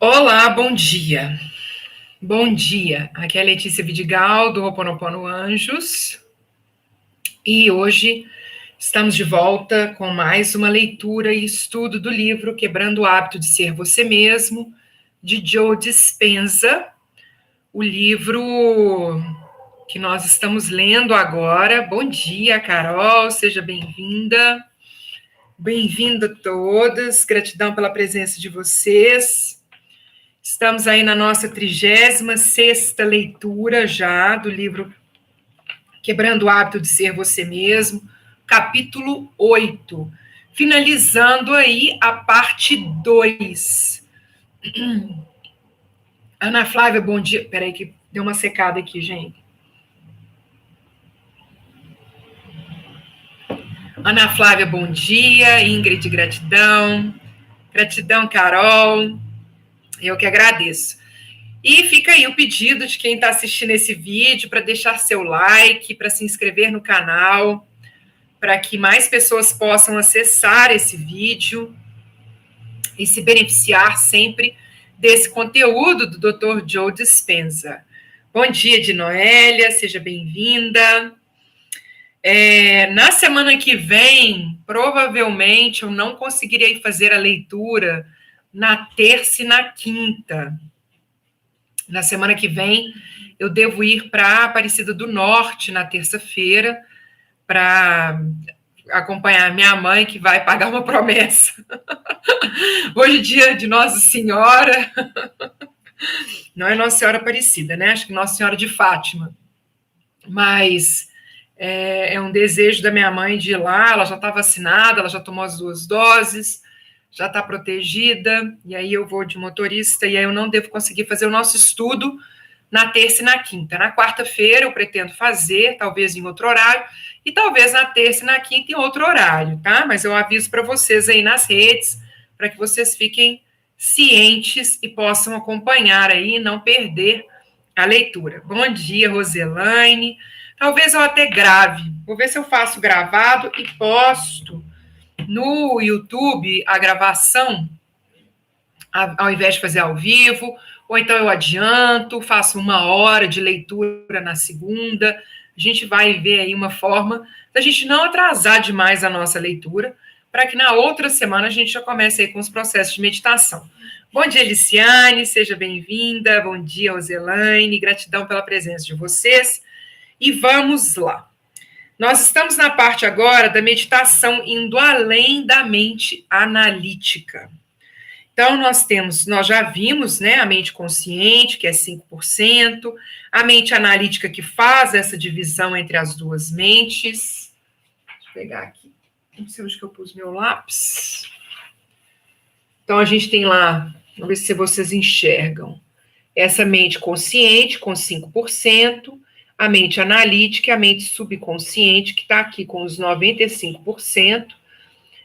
Olá, bom dia. Bom dia. Aqui é a Letícia Vidigal, do Ho'oponopono Anjos. E hoje estamos de volta com mais uma leitura e estudo do livro Quebrando o Hábito de Ser Você Mesmo, de Joe Dispenza. O livro que nós estamos lendo agora. Bom dia, Carol, seja bem-vinda. Bem-vindo a todas. Gratidão pela presença de vocês. Estamos aí na nossa 36ª leitura já do livro Quebrando o Hábito de Ser Você Mesmo, capítulo 8, finalizando aí a parte 2. Ana Flávia, bom dia. Peraí que deu uma secada aqui, gente. Ana Flávia, bom dia. Ingrid, gratidão. Gratidão, Carol. Eu que agradeço. E fica aí o pedido de quem está assistindo esse vídeo para deixar seu like, para se inscrever no canal, para que mais pessoas possam acessar esse vídeo e se beneficiar sempre desse conteúdo do Dr. Joe Dispenza. Bom dia, de Noélia, seja bem-vinda. Na semana que vem, provavelmente eu não conseguirei fazer a leitura na terça e na quinta. Na semana que vem, eu devo ir para Aparecida do Norte na terça-feira para acompanhar minha mãe, que vai pagar uma promessa. Hoje é dia de Nossa Senhora. Não é Nossa Senhora Aparecida, né? Acho que Nossa Senhora de Fátima. Mas é um desejo da minha mãe de ir lá. Ela já está vacinada, ela já tomou as 2 doses, já está protegida, e aí eu vou de motorista, e aí eu não devo conseguir fazer o nosso estudo na terça e na quinta. Na quarta-feira eu pretendo fazer, talvez em outro horário, e talvez na terça e na quinta em outro horário, tá? Mas eu aviso para vocês aí nas redes, para que vocês fiquem cientes e possam acompanhar aí e não perder a leitura. Bom dia, Roselaine. Talvez eu até grave, vou ver se eu faço gravado e posto no YouTube a gravação, ao invés de fazer ao vivo, ou então eu adianto, faço 1 hora de leitura na segunda. A gente vai ver aí uma forma da gente não atrasar demais a nossa leitura, para que na outra semana a gente já comece aí com os processos de meditação. Bom dia, Liciane, seja bem-vinda. Bom dia, Roselaine, gratidão pela presença de vocês. E vamos lá. Nós estamos na parte agora da meditação indo além da mente analítica. Então, nós já vimos, né, a mente consciente, que é 5%, a mente analítica, que faz essa divisão entre as duas mentes. Deixa eu pegar aqui, não sei onde que eu pus meu lápis. Então, a gente tem lá, vamos ver se vocês enxergam, essa mente consciente, com 5%, a mente analítica e a mente subconsciente, que está aqui com os 95%.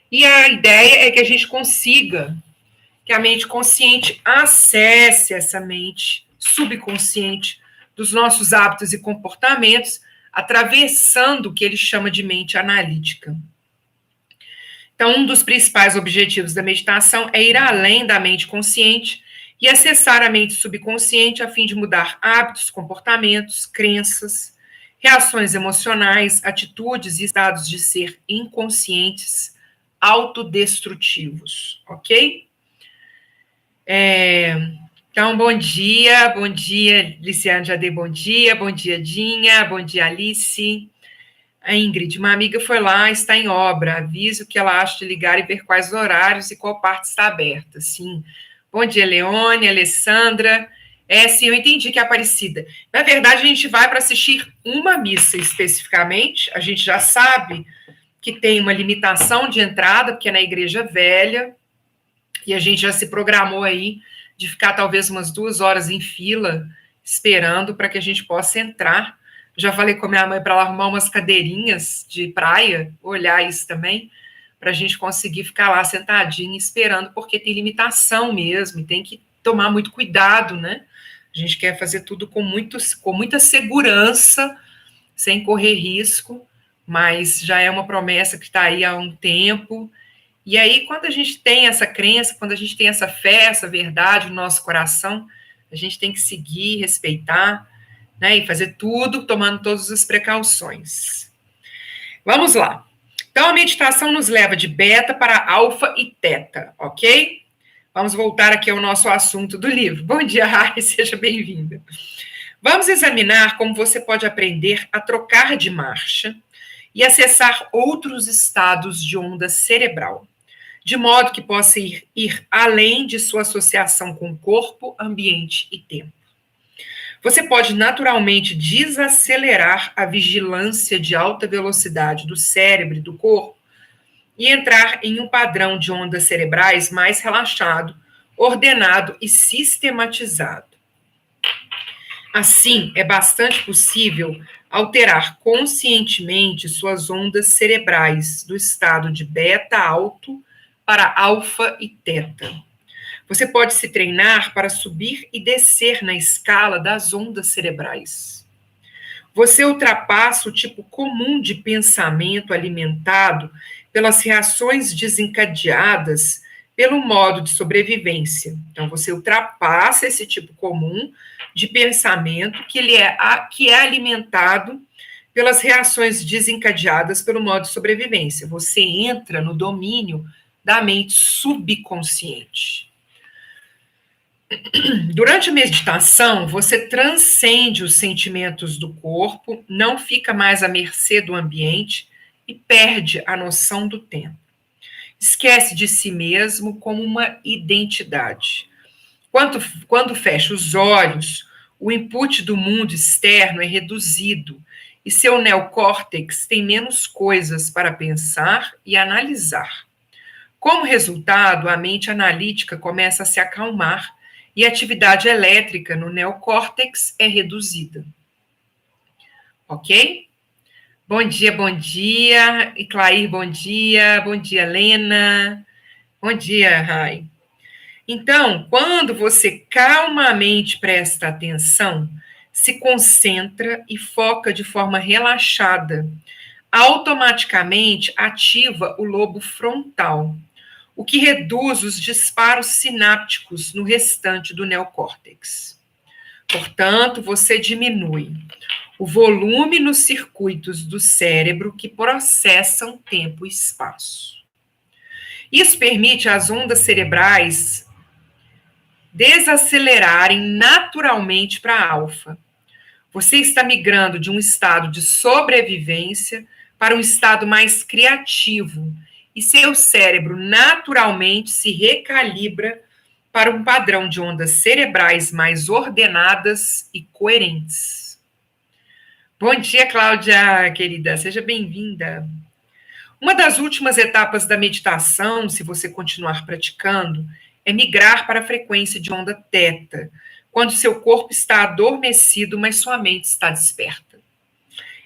E a ideia é que a gente consiga que a mente consciente acesse essa mente subconsciente dos nossos hábitos e comportamentos, atravessando o que ele chama de mente analítica. Então, um dos principais objetivos da meditação é ir além da mente consciente e acessar a mente subconsciente a fim de mudar hábitos, comportamentos, crenças, reações emocionais, atitudes e estados de ser inconscientes, autodestrutivos, ok? Então, bom dia, Liciane Jade, bom dia, Dinha, bom dia, Alice. A Ingrid, uma amiga foi lá, está em obra, aviso que ela acha de ligar e ver quais horários e qual parte está aberta. Sim. Bom dia, Leone, Alessandra. Sim, eu entendi que é Aparecida. Na verdade, a gente vai para assistir uma missa especificamente, a gente já sabe que tem uma limitação de entrada, porque é na Igreja Velha, e a gente já se programou aí de ficar talvez umas 2 horas em fila, esperando para que a gente possa entrar. Já falei com a minha mãe para ela arrumar umas cadeirinhas de praia, olhar isso também, para a gente conseguir ficar lá sentadinho esperando, porque tem limitação mesmo, e tem que tomar muito cuidado, né? A gente quer fazer tudo com muita segurança, sem correr risco, mas já é uma promessa que está aí há um tempo, E aí, quando a gente tem essa crença, quando a gente tem essa fé, essa verdade no nosso coração, a gente tem que seguir, respeitar, né, e fazer tudo tomando todas as precauções. Vamos lá. Então, a meditação nos leva de beta para alfa e teta, ok? Vamos voltar aqui ao nosso assunto do livro. Bom dia, Rai, seja bem-vinda. Vamos examinar como você pode aprender a trocar de marcha e acessar outros estados de onda cerebral, de modo que possa ir além de sua associação com corpo, ambiente e tempo. Você pode naturalmente desacelerar a vigilância de alta velocidade do cérebro e do corpo e entrar em um padrão de ondas cerebrais mais relaxado, ordenado e sistematizado. Assim, é bastante possível alterar conscientemente suas ondas cerebrais do estado de beta alto para alfa e teta. Você pode se treinar para subir e descer na escala das ondas cerebrais. Você ultrapassa o tipo comum de pensamento alimentado pelas reações desencadeadas pelo modo de sobrevivência. Então, você ultrapassa esse tipo comum de pensamento que é alimentado pelas reações desencadeadas pelo modo de sobrevivência. Você entra no domínio da mente subconsciente. Durante a meditação, você transcende os sentimentos do corpo, não fica mais à mercê do ambiente e perde a noção do tempo. Esquece de si mesmo como uma identidade. Quando fecha os olhos, o input do mundo externo é reduzido e seu neocórtex tem menos coisas para pensar e analisar. Como resultado, a mente analítica começa a se acalmar e a atividade elétrica no neocórtex é reduzida. Ok? Bom dia. E Clair, bom dia, Lena. Bom dia, Rai. Então, quando você calmamente presta atenção, se concentra e foca de forma relaxada, automaticamente ativa o lobo frontal, o que reduz os disparos sinápticos no restante do neocórtex. Portanto, você diminui o volume nos circuitos do cérebro que processam tempo e espaço. Isso permite às ondas cerebrais desacelerarem naturalmente para alfa. Você está migrando de um estado de sobrevivência para um estado mais criativo, e seu cérebro naturalmente se recalibra para um padrão de ondas cerebrais mais ordenadas e coerentes. Bom dia, Cláudia, querida, seja bem-vinda. Uma das últimas etapas da meditação, se você continuar praticando, é migrar para a frequência de onda teta, quando seu corpo está adormecido, mas sua mente está desperta.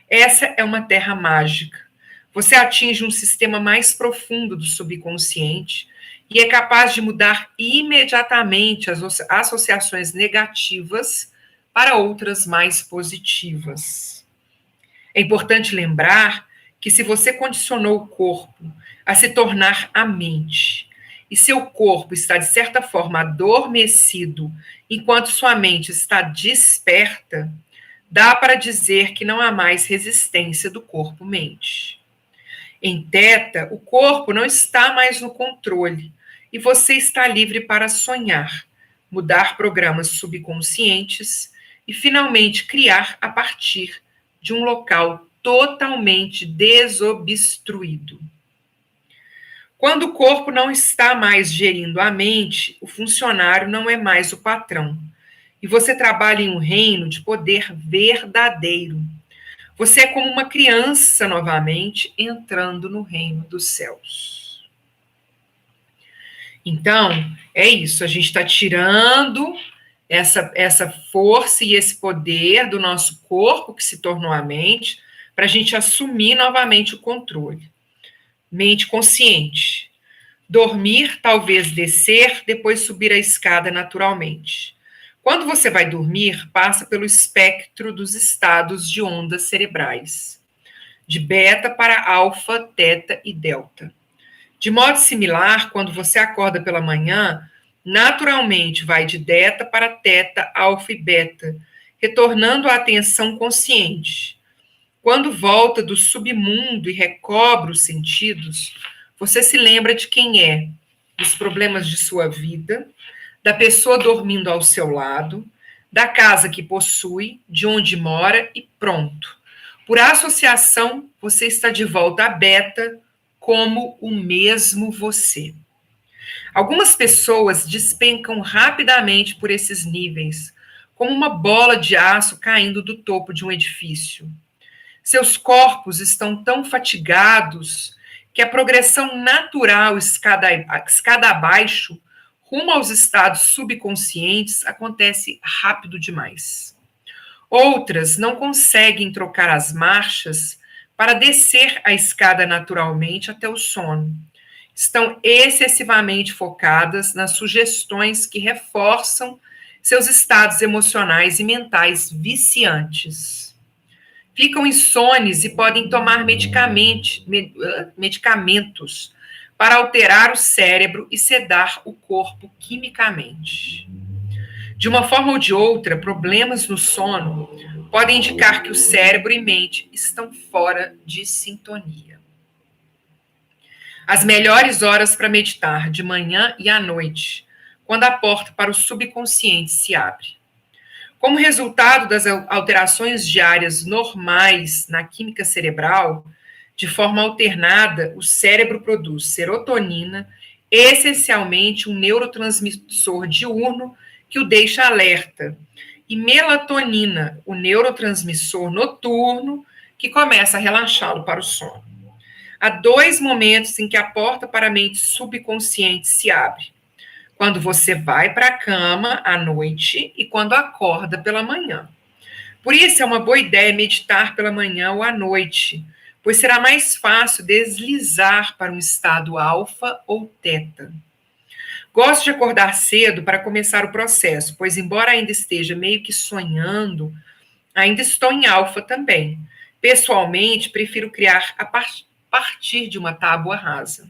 Essa é uma terra mágica. Você atinge um sistema mais profundo do subconsciente e é capaz de mudar imediatamente as associações negativas para outras mais positivas. É importante lembrar que se você condicionou o corpo a se tornar a mente, e seu corpo está, de certa forma, adormecido, enquanto sua mente está desperta, dá para dizer que não há mais resistência do corpo-mente. Em teta, o corpo não está mais no controle e você está livre para sonhar, mudar programas subconscientes e, finalmente, criar a partir de um local totalmente desobstruído. Quando o corpo não está mais gerindo a mente, o funcionário não é mais o patrão. E você trabalha em um reino de poder verdadeiro. Você é como uma criança novamente entrando no reino dos céus. Então, é isso. A gente está tirando essa força e esse poder do nosso corpo, que se tornou a mente, para a gente assumir novamente o controle. Mente consciente. Dormir, talvez descer, depois subir a escada naturalmente. Quando você vai dormir, passa pelo espectro dos estados de ondas cerebrais, de beta para alfa, teta e delta. De modo similar, quando você acorda pela manhã, naturalmente vai de delta para teta, alfa e beta, retornando à atenção consciente. Quando volta do submundo e recobra os sentidos, você se lembra de quem é, dos problemas de sua vida, da pessoa dormindo ao seu lado, da casa que possui, de onde mora e pronto. Por associação, você está de volta a beta como o mesmo você. Algumas pessoas despencam rapidamente por esses níveis, como uma bola de aço caindo do topo de um edifício. Seus corpos estão tão fatigados que a progressão natural, escada abaixo, rumo aos estados subconscientes, acontece rápido demais. Outras não conseguem trocar as marchas para descer a escada naturalmente até o sono. Estão excessivamente focadas nas sugestões que reforçam seus estados emocionais e mentais viciantes. Ficam insones e podem tomar medicamentos para alterar o cérebro e sedar o corpo quimicamente. De uma forma ou de outra, problemas no sono podem indicar que o cérebro e mente estão fora de sintonia. As melhores horas para meditar, de manhã e à noite, quando a porta para o subconsciente se abre. Como resultado das alterações diárias normais na química cerebral, de forma alternada, o cérebro produz serotonina, essencialmente um neurotransmissor diurno que o deixa alerta, e melatonina, o neurotransmissor noturno, que começa a relaxá-lo para o sono. Há dois momentos em que a porta para a mente subconsciente se abre: quando você vai para a cama à noite e quando acorda pela manhã. Por isso é uma boa ideia meditar pela manhã ou à noite, pois será mais fácil deslizar para um estado alfa ou teta. Gosto de acordar cedo para começar o processo, pois embora ainda esteja meio que sonhando, ainda estou em alfa também. Pessoalmente, prefiro criar a partir de uma tábua rasa.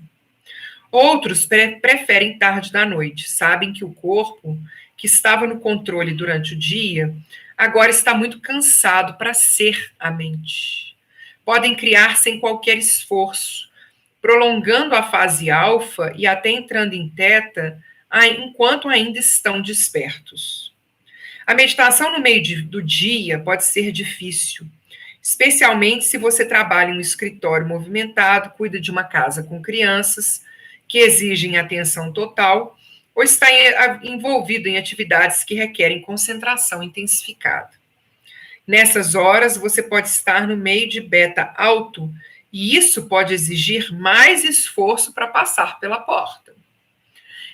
Outros preferem tarde da noite, sabem que o corpo, que estava no controle durante o dia, agora está muito cansado para ser a mente. Podem criar sem qualquer esforço, prolongando a fase alfa e até entrando em teta, enquanto ainda estão despertos. A meditação no meio do dia pode ser difícil, especialmente se você trabalha em um escritório movimentado, cuida de uma casa com crianças que exigem atenção total, ou está envolvido em atividades que requerem concentração intensificada. Nessas horas, você pode estar no meio de beta alto, e isso pode exigir mais esforço para passar pela porta.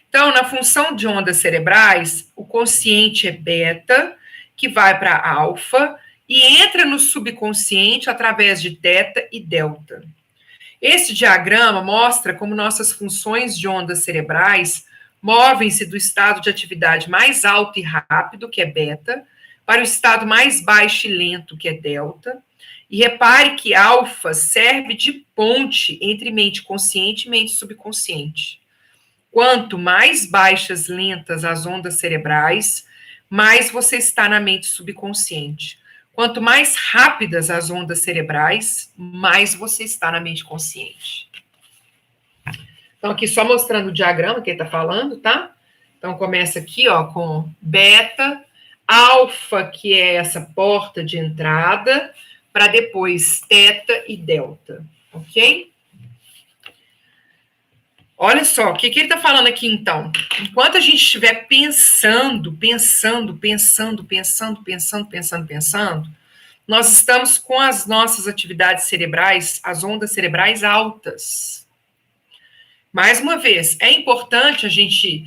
Então, na função de ondas cerebrais, o consciente é beta, que vai para alfa, e entra no subconsciente através de teta e delta. Esse diagrama mostra como nossas funções de ondas cerebrais movem-se do estado de atividade mais alto e rápido, que é beta, para o estado mais baixo e lento, que é delta. E repare que alfa serve de ponte entre mente consciente e mente subconsciente. Quanto mais baixas, lentas as ondas cerebrais, mais você está na mente subconsciente. Quanto mais rápidas as ondas cerebrais, mais você está na mente consciente. Então, aqui só mostrando o diagrama que ele está falando, tá? Então, começa aqui, ó, com beta, alfa, que é essa porta de entrada, para depois teta e delta, ok? Olha só, o que ele está falando aqui, então? Enquanto a gente estiver pensando, nós estamos com as nossas atividades cerebrais, as ondas cerebrais altas. Mais uma vez, é importante a gente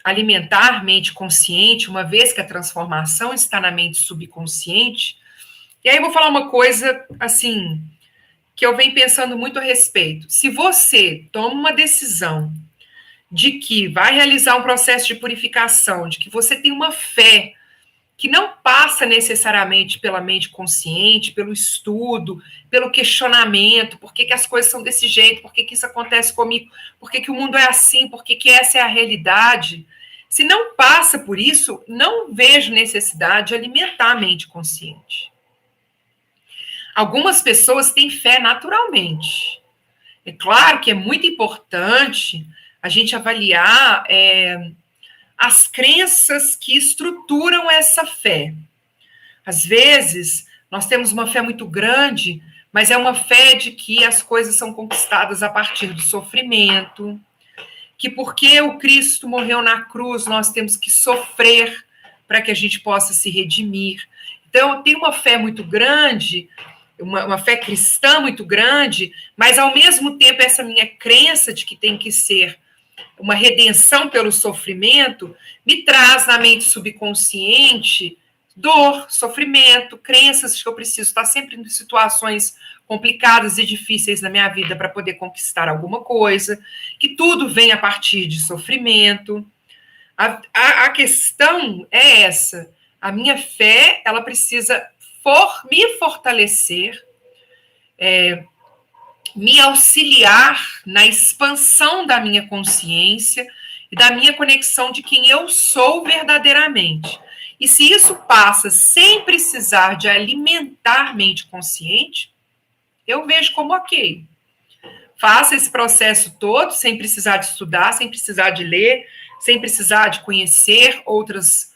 alimentar a mente consciente, uma vez que a transformação está na mente subconsciente. E aí eu vou falar uma coisa, assim, que eu venho pensando muito a respeito. Se você toma uma decisão de que vai realizar um processo de purificação, de que você tem uma fé que não passa necessariamente pela mente consciente, pelo estudo, pelo questionamento, por que as coisas são desse jeito, por que isso acontece comigo, por que o mundo é assim, por que essa é a realidade. Se não passa por isso, não vejo necessidade de alimentar a mente consciente. Algumas pessoas têm fé naturalmente. É claro que é muito importante a gente avaliar as crenças que estruturam essa fé. Às vezes, nós temos uma fé muito grande, mas é uma fé de que as coisas são conquistadas a partir do sofrimento, que porque o Cristo morreu na cruz, nós temos que sofrer para que a gente possa se redimir. Então, eu tenho uma fé muito grande, uma fé cristã muito grande, mas, ao mesmo tempo, essa minha crença de que tem que ser uma redenção pelo sofrimento, me traz na mente subconsciente dor, sofrimento, crenças que eu preciso estar sempre em situações complicadas e difíceis na minha vida para poder conquistar alguma coisa, que tudo vem a partir de sofrimento. A questão é essa. A minha fé, ela precisa me fortalecer, me auxiliar na expansão da minha consciência e da minha conexão de quem eu sou verdadeiramente. E se isso passa sem precisar de alimentar mente consciente, eu vejo como ok. Faça esse processo todo sem precisar de estudar, sem precisar de ler, sem precisar de conhecer outras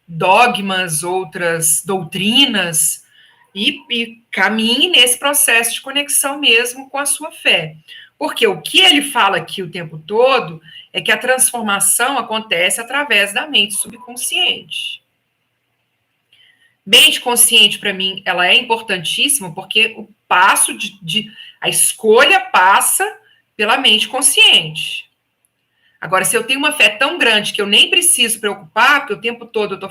dogmas, outras doutrinas, e caminhe nesse processo de conexão mesmo com a sua fé. Porque o que ele fala aqui o tempo todo é que a transformação acontece através da mente subconsciente. Mente consciente, para mim, ela é importantíssima porque o passo a escolha passa pela mente consciente. Agora, se eu tenho uma fé tão grande que eu nem preciso preocupar, porque o tempo todo eu estou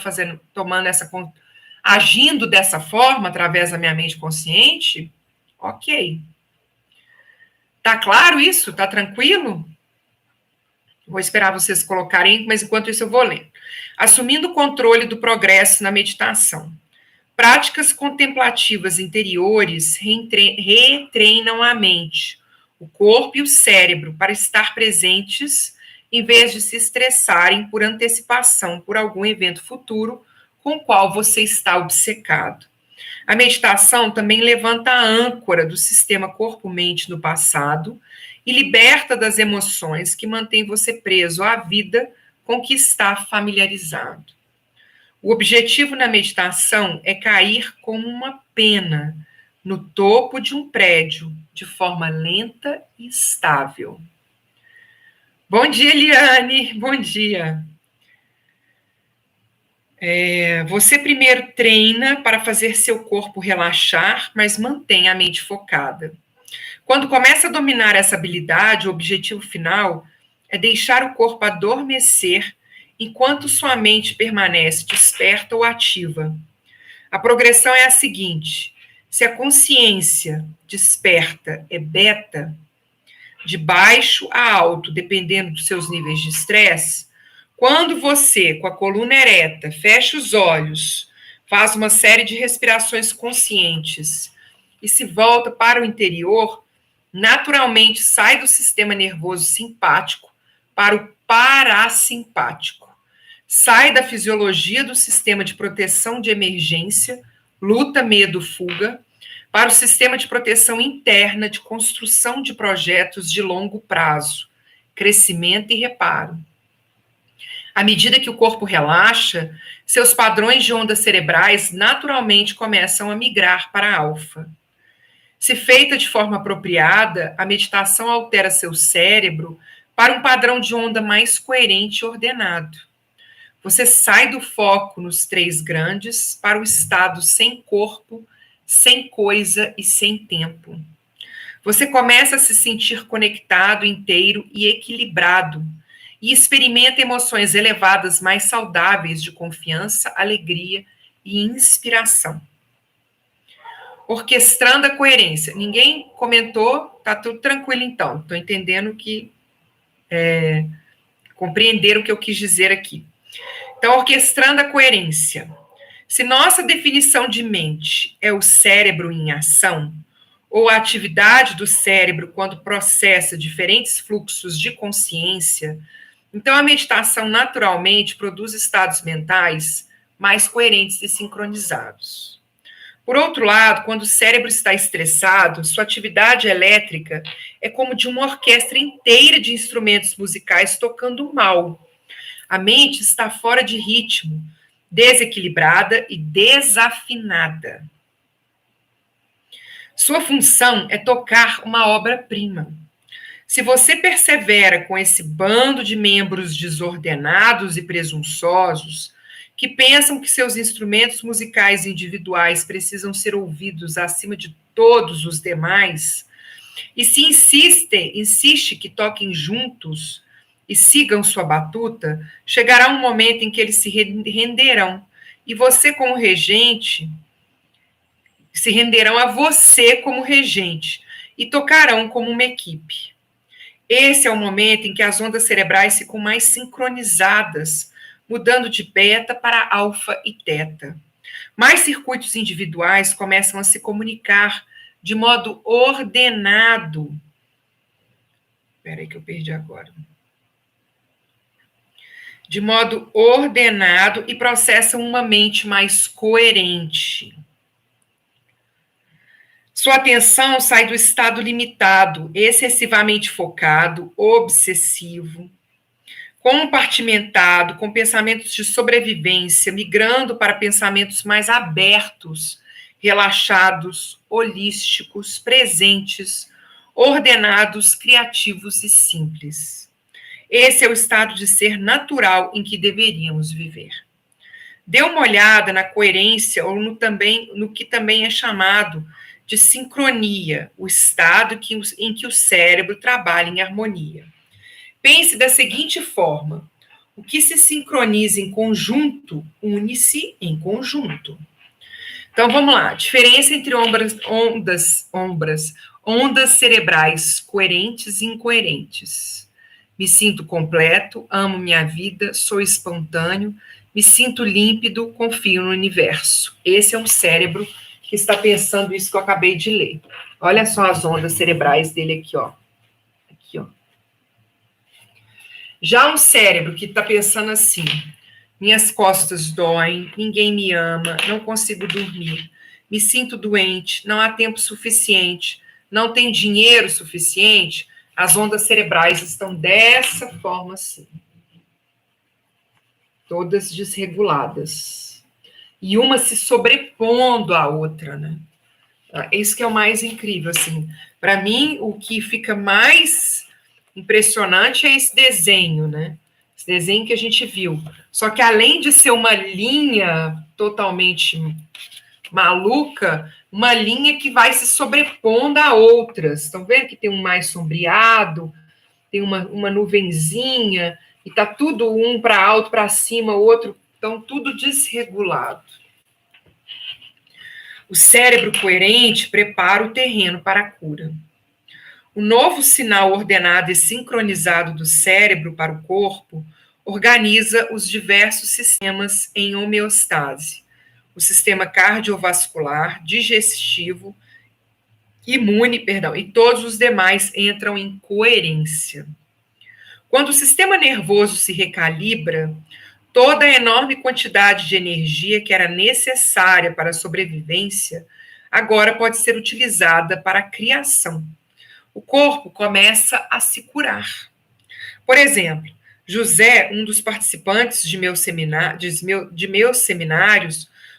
agindo dessa forma, através da minha mente consciente, ok. Tá claro isso? Tá tranquilo? Vou esperar vocês colocarem, mas enquanto isso eu vou ler. Assumindo o controle do progresso na meditação. Práticas contemplativas interiores retreinam a mente, o corpo e o cérebro para estar presentes, em vez de se estressarem por antecipação por algum evento futuro com o qual você está obcecado. A meditação também levanta a âncora do sistema corpo-mente no passado e liberta das emoções que mantêm você preso à vida com que está familiarizado. O objetivo na meditação é cair como uma pena no topo de um prédio, de forma lenta e estável. Bom dia, Eliane. Bom dia. Você primeiro treina para fazer seu corpo relaxar, mas mantém a mente focada. Quando começa a dominar essa habilidade, o objetivo final é deixar o corpo adormecer enquanto sua mente permanece desperta ou ativa. A progressão é a seguinte: se a consciência desperta é beta, de baixo a alto, dependendo dos seus níveis de estresse, quando você, com a coluna ereta, fecha os olhos, faz uma série de respirações conscientes e se volta para o interior, naturalmente sai do sistema nervoso simpático para o parasimpático. Sai da fisiologia do sistema de proteção de emergência, luta, medo, fuga, para o sistema de proteção interna de construção de projetos de longo prazo, crescimento e reparo. À medida que o corpo relaxa, seus padrões de ondas cerebrais naturalmente começam a migrar para alfa. Se feita de forma apropriada, a meditação altera seu cérebro para um padrão de onda mais coerente e ordenado. Você sai do foco nos três grandes para o estado sem corpo, sem coisa e sem tempo. Você começa a se sentir conectado, inteiro e equilibrado, e experimenta emoções elevadas mais saudáveis de confiança, alegria e inspiração. Orquestrando a coerência. Ninguém comentou, tá tudo tranquilo então. Estou entendendo que compreenderam o que eu quis dizer aqui. Então, Então, orquestrando a coerência. Se nossa definição de mente é o cérebro em ação, ou a atividade do cérebro quando processa diferentes fluxos de consciência, então a meditação naturalmente produz estados mentais mais coerentes e sincronizados. Por outro lado, quando o cérebro está estressado, sua atividade elétrica é como de uma orquestra inteira de instrumentos musicais tocando mal. A mente está fora de ritmo, desequilibrada e desafinada. Sua função é tocar uma obra-prima. Se você persevera com esse bando de membros desordenados e presunçosos, que pensam que seus instrumentos musicais individuais precisam ser ouvidos acima de todos os demais, e se insiste que toquem juntos e sigam sua batuta, chegará um momento em que eles se renderão, e você, como regente, se renderão a você como regente, e tocarão como uma equipe. Esse é o momento em que as ondas cerebrais ficam mais sincronizadas, mudando de beta para alfa e teta. Mais circuitos individuais começam a se comunicar de modo ordenado. Espera aí que eu perdi agora. De modo ordenado e processam uma mente mais coerente. Sua atenção sai do estado limitado, excessivamente focado, obsessivo, compartimentado, com pensamentos de sobrevivência, migrando para pensamentos mais abertos, relaxados, holísticos, presentes, ordenados, criativos e simples. Esse é o estado de ser natural em que deveríamos viver. Dê uma olhada na coerência ou no que também é chamado de sincronia, o estado em que o cérebro trabalha em harmonia. Pense da seguinte forma: o que se sincroniza em conjunto, une-se em conjunto. Então, vamos lá. Diferença entre ondas cerebrais coerentes e incoerentes. Me sinto completo, amo minha vida, sou espontâneo, me sinto límpido, confio no universo. Esse é um cérebro que está pensando isso que eu acabei de ler. Olha só as ondas cerebrais dele aqui, ó. Aqui, ó. Já um cérebro que está pensando assim: minhas costas doem, ninguém me ama, não consigo dormir, me sinto doente, não há tempo suficiente, não tem dinheiro suficiente, as ondas cerebrais estão dessa forma assim. Todas desreguladas. E uma se sobrepondo à outra, né? Isso que é o mais incrível, assim. Para mim, o que fica mais impressionante é esse desenho, né? Esse desenho que a gente viu. Só que além de ser uma linha totalmente maluca, uma linha que vai se sobrepondo a outras. Estão vendo que tem um mais sombreado, tem uma nuvenzinha, e tá tudo um para alto, para cima, o outro, então tudo desregulado. O cérebro coerente prepara o terreno para a cura. O novo sinal ordenado e sincronizado do cérebro para o corpo organiza os diversos sistemas em homeostase. O sistema cardiovascular, digestivo, imune, e todos os demais entram em coerência. Quando o sistema nervoso se recalibra, toda a enorme quantidade de energia que era necessária para a sobrevivência agora pode ser utilizada para a criação. O corpo começa a se curar. Por exemplo, José, um dos participantes de meus seminários,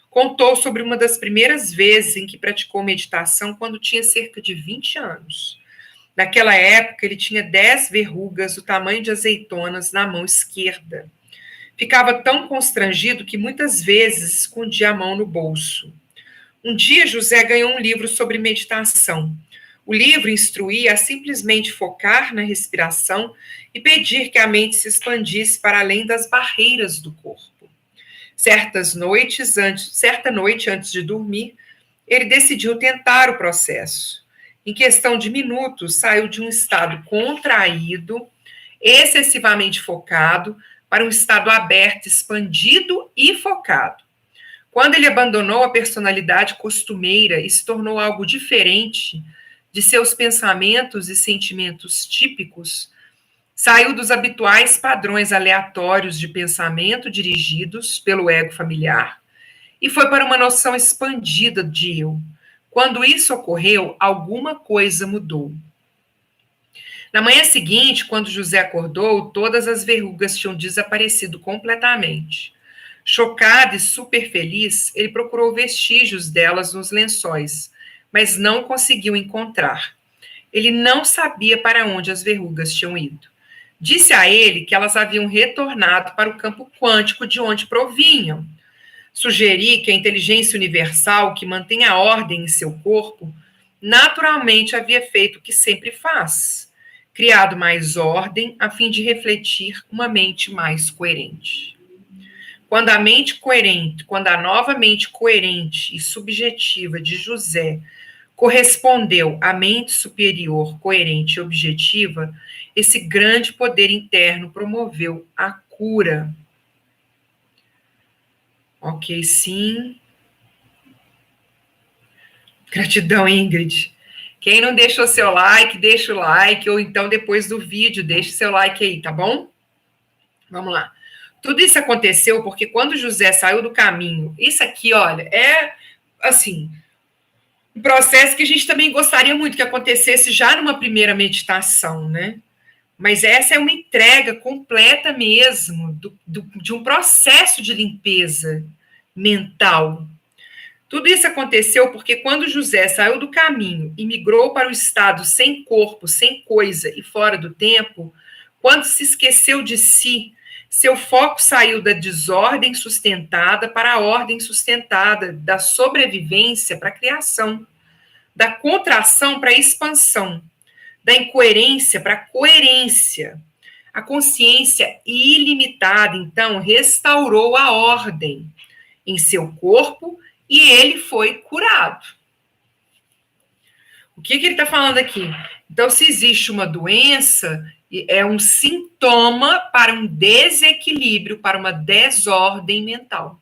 contou sobre uma das primeiras vezes em que praticou meditação quando tinha cerca de 20 anos. Naquela época, ele tinha 10 verrugas do tamanho de azeitonas na mão esquerda. Ficava tão constrangido que muitas vezes escondia a mão no bolso. Um dia, José ganhou um livro sobre meditação. O livro instruía a simplesmente focar na respiração e pedir que a mente se expandisse para além das barreiras do corpo. Certa noite, antes de dormir, ele decidiu tentar o processo. Em questão de minutos, saiu de um estado contraído, excessivamente focado, para um estado aberto, expandido e focado. Quando ele abandonou a personalidade costumeira e se tornou algo diferente de seus pensamentos e sentimentos típicos, saiu dos habituais padrões aleatórios de pensamento dirigidos pelo ego familiar e foi para uma noção expandida de eu. Quando isso ocorreu, alguma coisa mudou. Na manhã seguinte, quando José acordou, todas as verrugas tinham desaparecido completamente. Chocado e super feliz, ele procurou vestígios delas nos lençóis, mas não conseguiu encontrar. Ele não sabia para onde as verrugas tinham ido. Disse a ele que elas haviam retornado para o campo quântico de onde provinham. Sugeri que a inteligência universal, que mantém a ordem em seu corpo, naturalmente havia feito o que sempre faz, criado mais ordem a fim de refletir uma mente mais coerente. Quando a nova mente coerente e subjetiva de José correspondeu à mente superior, coerente e objetiva, esse grande poder interno promoveu a cura. Ok, sim. Gratidão, Ingrid. Quem não deixou seu like, deixa o like, ou então depois do vídeo, deixe seu like aí, tá bom? Vamos lá. Tudo isso aconteceu porque quando José saiu do caminho, isso aqui, olha, é assim, um processo que a gente também gostaria muito que acontecesse já numa primeira meditação, né? Mas essa é uma entrega completa mesmo de um processo de limpeza mental. Tudo isso aconteceu porque quando José saiu do caminho e migrou para o estado sem corpo, sem coisa e fora do tempo, quando se esqueceu de si, seu foco saiu da desordem sustentada para a ordem sustentada, da sobrevivência para a criação, da contração para a expansão, da incoerência para a coerência. A consciência ilimitada, então, restaurou a ordem em seu corpo e ele foi curado. O que ele está falando aqui? Então, se existe uma doença, é um sintoma para um desequilíbrio, para uma desordem mental.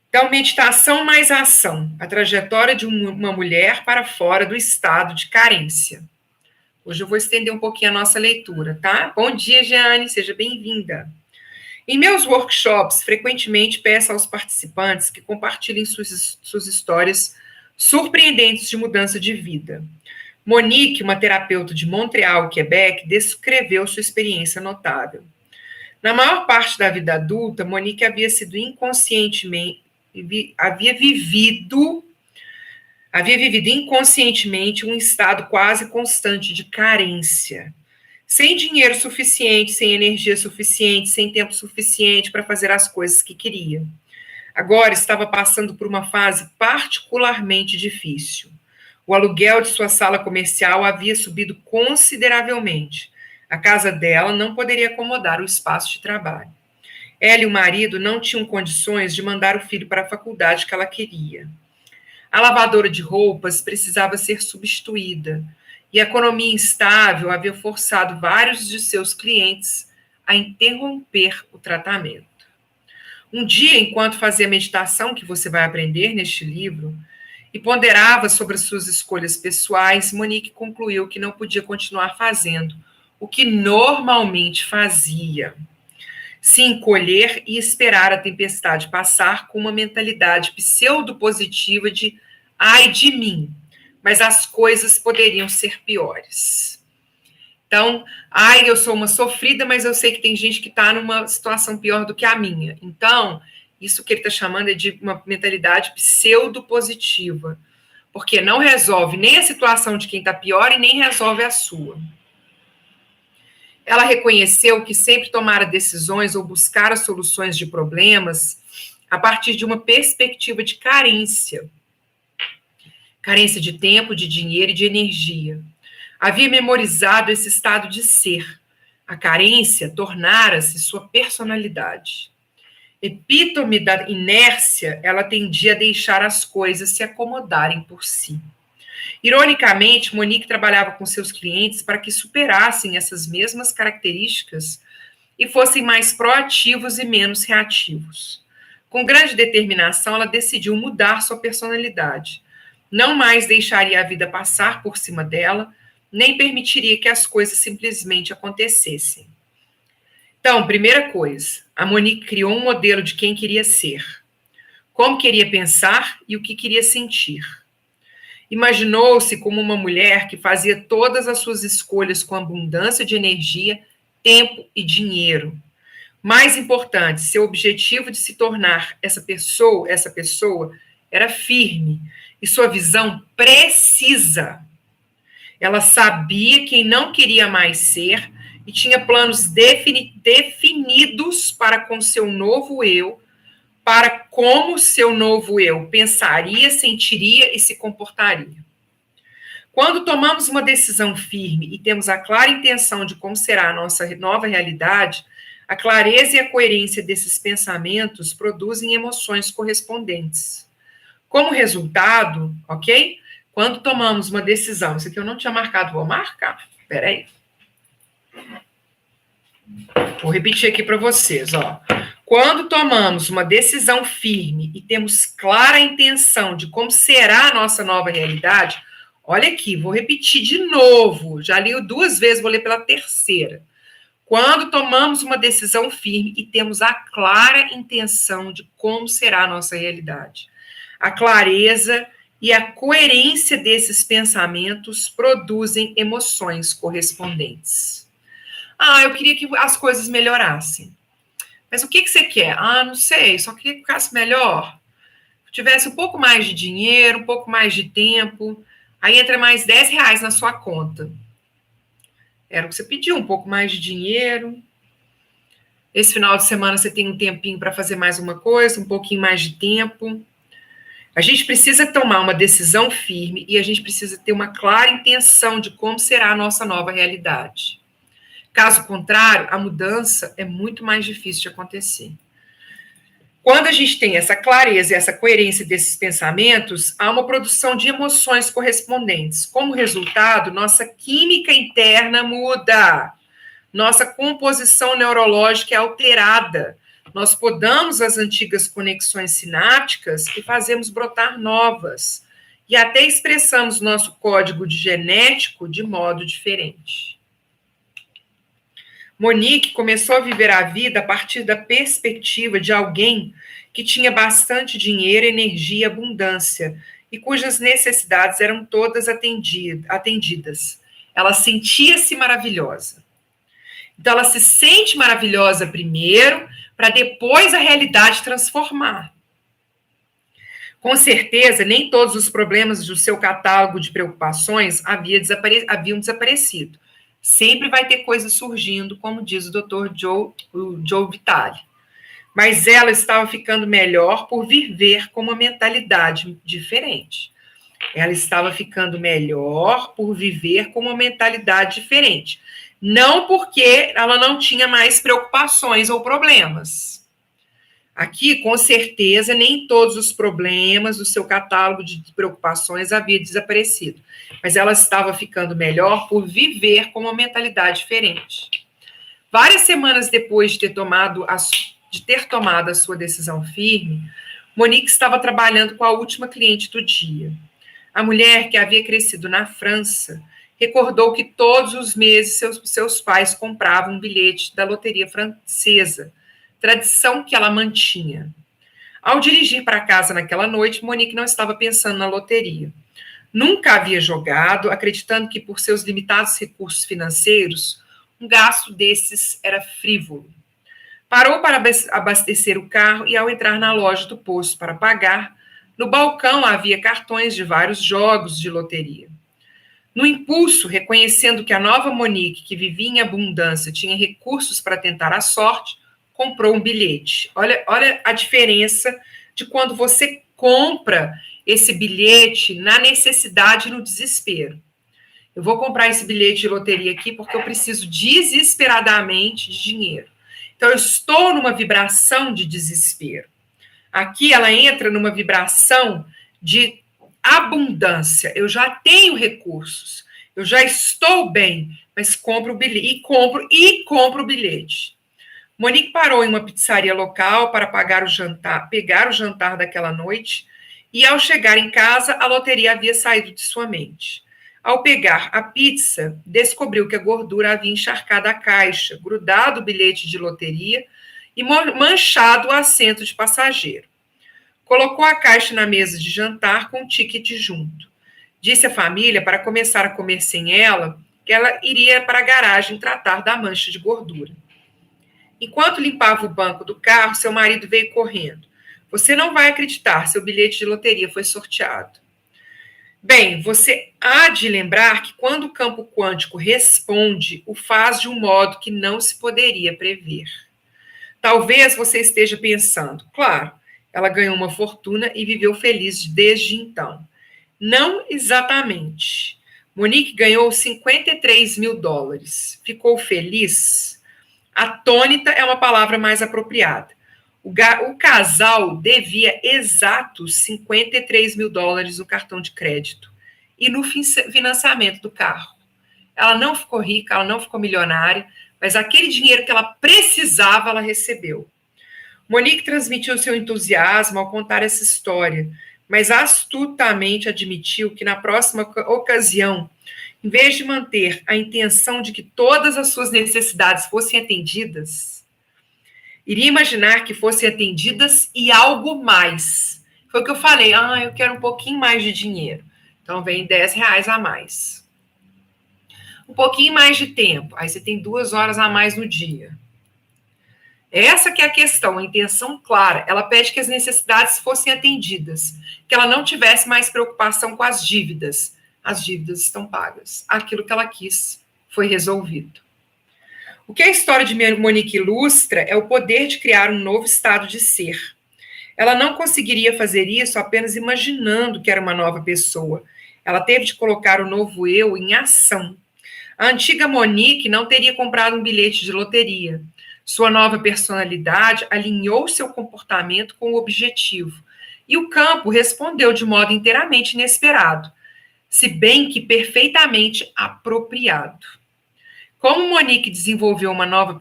Então, meditação mais ação, a trajetória de uma mulher para fora do estado de carência. Hoje eu vou estender um pouquinho a nossa leitura, tá? Bom dia, Jeane, seja bem-vinda. Em meus workshops, frequentemente peço aos participantes que compartilhem suas histórias surpreendentes de mudança de vida. Monique, uma terapeuta de Montreal, Quebec, descreveu sua experiência notável. Na maior parte da vida adulta, Monique havia vivido inconscientemente um estado quase constante de carência. Sem dinheiro suficiente, sem energia suficiente, sem tempo suficiente para fazer as coisas que queria. Agora estava passando por uma fase particularmente difícil. O aluguel de sua sala comercial havia subido consideravelmente. A casa dela não poderia acomodar o espaço de trabalho. Ela e o marido não tinham condições de mandar o filho para a faculdade que ela queria. A lavadora de roupas precisava ser substituída, e a economia instável havia forçado vários de seus clientes a interromper o tratamento. Um dia, enquanto fazia a meditação que você vai aprender neste livro, e ponderava sobre as suas escolhas pessoais, Monique concluiu que não podia continuar fazendo o que normalmente fazia. Se encolher e esperar a tempestade passar com uma mentalidade pseudo-positiva de ai de mim, mas as coisas poderiam ser piores. Então, ai, eu sou uma sofrida, mas eu sei que tem gente que está numa situação pior do que a minha. Então, isso que ele está chamando é de uma mentalidade pseudo-positiva, porque não resolve nem a situação de quem está pior e nem resolve a sua. Ela reconheceu que sempre tomara decisões ou buscara soluções de problemas a partir de uma perspectiva de carência. Carência de tempo, de dinheiro e de energia. Havia memorizado esse estado de ser. A carência tornara-se sua personalidade. Epítome da inércia, ela tendia a deixar as coisas se acomodarem por si. Ironicamente, Monique trabalhava com seus clientes para que superassem essas mesmas características e fossem mais proativos e menos reativos. Com grande determinação, ela decidiu mudar sua personalidade. Não mais deixaria a vida passar por cima dela, nem permitiria que as coisas simplesmente acontecessem. Então, primeira coisa, a Monique criou um modelo de quem queria ser, como queria pensar e o que queria sentir. Imaginou-se como uma mulher que fazia todas as suas escolhas com abundância de energia, tempo e dinheiro. Mais importante, seu objetivo de se tornar essa pessoa era firme e sua visão precisa. Ela sabia quem não queria mais ser e tinha planos definidos para com seu novo eu, para como seu novo eu pensaria, sentiria e se comportaria. Quando tomamos uma decisão firme e temos a clara intenção de como será a nossa nova realidade, a clareza e a coerência desses pensamentos produzem emoções correspondentes. Como resultado, ok? Quando tomamos uma decisão, isso aqui eu não tinha marcado, vou marcar. Peraí. Vou repetir aqui para vocês, ó. Quando tomamos uma decisão firme e temos clara intenção de como será a nossa nova realidade, olha aqui, vou repetir de novo. Já li 2 vezes, vou ler pela terceira. Quando tomamos uma decisão firme e temos a clara intenção de como será a nossa realidade, a clareza e a coerência desses pensamentos produzem emoções correspondentes. Ah, eu queria que as coisas melhorassem. Mas o que você quer? Ah, não sei, só queria que ficasse melhor. Tivesse um pouco mais de dinheiro, um pouco mais de tempo, aí entra mais R$10 na sua conta. Era o que você pediu, um pouco mais de dinheiro. Esse final de semana você tem um tempinho para fazer mais uma coisa, um pouquinho mais de tempo. A gente precisa tomar uma decisão firme e a gente precisa ter uma clara intenção de como será a nossa nova realidade. Caso contrário, a mudança é muito mais difícil de acontecer. Quando a gente tem essa clareza e essa coerência desses pensamentos, há uma produção de emoções correspondentes. Como resultado, nossa química interna muda, nossa composição neurológica é alterada. Nós podamos as antigas conexões sinápticas e fazemos brotar novas. E até expressamos nosso código genético de modo diferente. Monique começou a viver a vida a partir da perspectiva de alguém que tinha bastante dinheiro, energia e abundância, e cujas necessidades eram todas atendidas. Ela sentia-se maravilhosa. Então, ela se sente maravilhosa primeiro, para depois a realidade transformar. Com certeza, nem todos os problemas do seu catálogo de preocupações haviam desaparecido. Sempre vai ter coisas surgindo, como diz o Dr. Joe Vitale. Mas ela estava ficando melhor por viver com uma mentalidade diferente. Ela estava ficando melhor por viver com uma mentalidade diferente. Não porque ela não tinha mais preocupações ou problemas. Aqui, com certeza, nem todos os problemas do seu catálogo de preocupações haviam desaparecido, mas ela estava ficando melhor por viver com uma mentalidade diferente. Várias semanas depois de ter tomado a sua decisão firme, Monique estava trabalhando com a última cliente do dia. A mulher, que havia crescido na França, recordou que todos os meses seus pais compravam um bilhete da loteria francesa, tradição que ela mantinha. Ao dirigir para casa naquela noite, Monique não estava pensando na loteria. Nunca havia jogado, acreditando que, por seus limitados recursos financeiros, um gasto desses era frívolo. Parou para abastecer o carro e, ao entrar na loja do posto para pagar, no balcão havia cartões de vários jogos de loteria. No impulso, reconhecendo que a nova Monique, que vivia em abundância, tinha recursos para tentar a sorte, comprou um bilhete. Olha a diferença de quando você compra esse bilhete na necessidade e no desespero. Eu vou comprar esse bilhete de loteria aqui porque eu preciso desesperadamente de dinheiro. Então, eu estou numa vibração de desespero. Aqui, ela entra numa vibração de abundância. Eu já tenho recursos, eu já estou bem, mas compro o bilhete e compro o bilhete. Monique parou em uma pizzaria local para pegar o jantar daquela noite, e ao chegar em casa, a loteria havia saído de sua mente. Ao pegar a pizza, descobriu que a gordura havia encharcado a caixa, grudado o bilhete de loteria e manchado o assento de passageiro. Colocou a caixa na mesa de jantar com o ticket junto. Disse à família para começar a comer sem ela, que ela iria para a garagem tratar da mancha de gordura. Enquanto limpava o banco do carro, seu marido veio correndo. Você não vai acreditar, seu bilhete de loteria foi sorteado. Bem, você há de lembrar que quando o campo quântico responde, o faz de um modo que não se poderia prever. Talvez você esteja pensando, claro, ela ganhou uma fortuna e viveu feliz desde então. Não exatamente. Monique ganhou $53 mil. Ficou feliz? Atônita é uma palavra mais apropriada. O casal devia exatos $53 mil no cartão de crédito e no financiamento do carro. Ela não ficou rica, ela não ficou milionária, mas aquele dinheiro que ela precisava, ela recebeu. Monique transmitiu seu entusiasmo ao contar essa história, mas astutamente admitiu que na próxima ocasião, em vez de manter a intenção de que todas as suas necessidades fossem atendidas, iria imaginar que fossem atendidas e algo mais. Foi o que eu falei, eu quero um pouquinho mais de dinheiro. Então, vem R$10 a mais. Um pouquinho mais de tempo. Aí você tem 2 horas a mais no dia. Essa que é a questão, a intenção clara. Ela pede que as necessidades fossem atendidas, que ela não tivesse mais preocupação com as dívidas. As dívidas estão pagas. Aquilo que ela quis foi resolvido. O que a história de Monique ilustra é o poder de criar um novo estado de ser. Ela não conseguiria fazer isso apenas imaginando que era uma nova pessoa. Ela teve de colocar o novo eu em ação. A antiga Monique não teria comprado um bilhete de loteria. Sua nova personalidade alinhou seu comportamento com o objetivo. E o campo respondeu de modo inteiramente inesperado, se bem que perfeitamente apropriado. Como Monique desenvolveu uma nova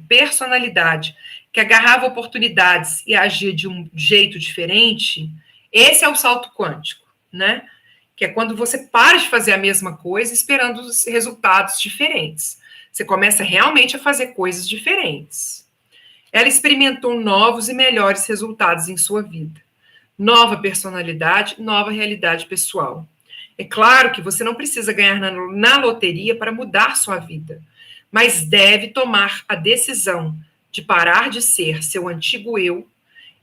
personalidade que agarrava oportunidades e agia de um jeito diferente, esse é o salto quântico, né? Que é quando você para de fazer a mesma coisa esperando resultados diferentes. Você começa realmente a fazer coisas diferentes. Ela experimentou novos e melhores resultados em sua vida. Nova personalidade, nova realidade pessoal. É claro que você não precisa ganhar na loteria para mudar sua vida, mas deve tomar a decisão de parar de ser seu antigo eu,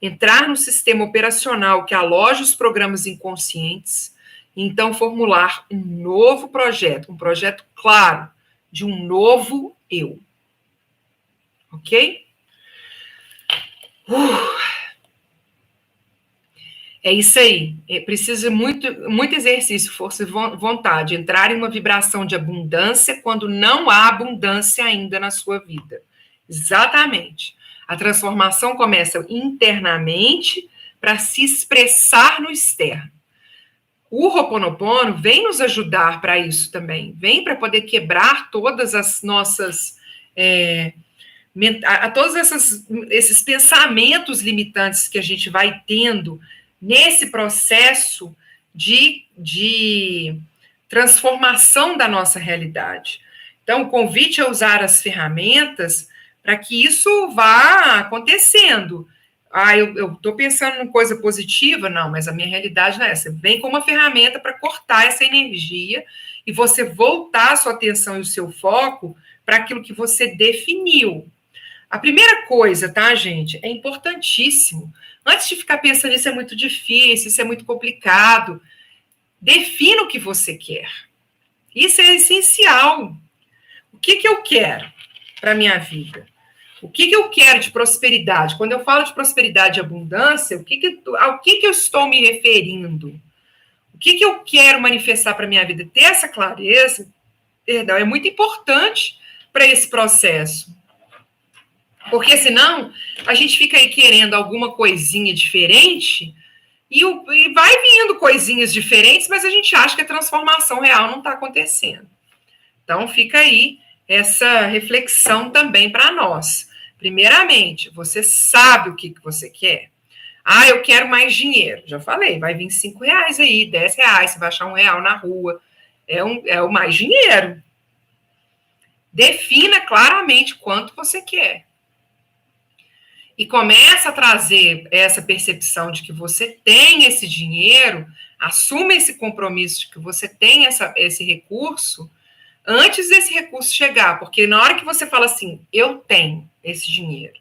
entrar no sistema operacional que aloja os programas inconscientes, e então formular um novo projeto, um projeto claro de um novo eu. Ok? É isso aí. Precisa muito exercício, força e vontade. Entrar em uma vibração de abundância quando não há abundância ainda na sua vida. Exatamente. A transformação começa internamente para se expressar no externo. O Ho'oponopono vem nos ajudar para isso também. Vem para poder quebrar todas as nossas... todos esses pensamentos limitantes que a gente vai tendo nesse processo de transformação da nossa realidade. Então, o convite é usar as ferramentas para que isso vá acontecendo. Eu estou pensando em coisa positiva? Não, mas a minha realidade não é essa. Vem com uma ferramenta para cortar essa energia e você voltar a sua atenção e o seu foco para aquilo que você definiu. A primeira coisa, tá, gente, é importantíssimo. Antes de ficar pensando isso é muito difícil, isso é muito complicado, defina o que você quer. Isso é essencial. O que eu quero para a minha vida? O que eu quero de prosperidade? Quando eu falo de prosperidade e abundância, ao que eu estou me referindo? O que eu quero manifestar para a minha vida? Ter essa clareza, é muito importante para esse processo. Porque senão a gente fica aí querendo alguma coisinha diferente e vai vindo coisinhas diferentes, mas a gente acha que a transformação real não está acontecendo. Então fica aí essa reflexão também para nós. Primeiramente, você sabe o que você quer. Ah, eu quero mais dinheiro. Já falei, vai vir R$5 aí, R$10, você vai achar R$1 na rua. É o mais dinheiro. Defina claramente quanto você quer. E começa a trazer essa percepção de que você tem esse dinheiro, assuma esse compromisso de que você tem esse recurso, antes desse recurso chegar. Porque na hora que você fala assim, eu tenho esse dinheiro,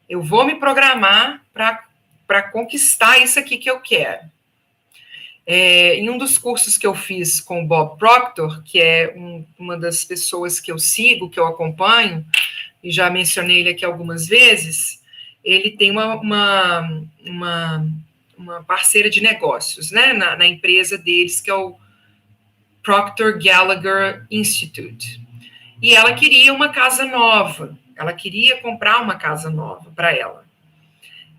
eu vou me programar para conquistar isso aqui que eu quero. Em um dos cursos que eu fiz com o Bob Proctor, que é uma das pessoas que eu sigo, que eu acompanho, e já mencionei ele aqui algumas vezes, ele tem uma parceira de negócios, né, na empresa deles, que é o Proctor Gallagher Institute. E ela queria uma casa nova, ela queria comprar uma casa nova para ela.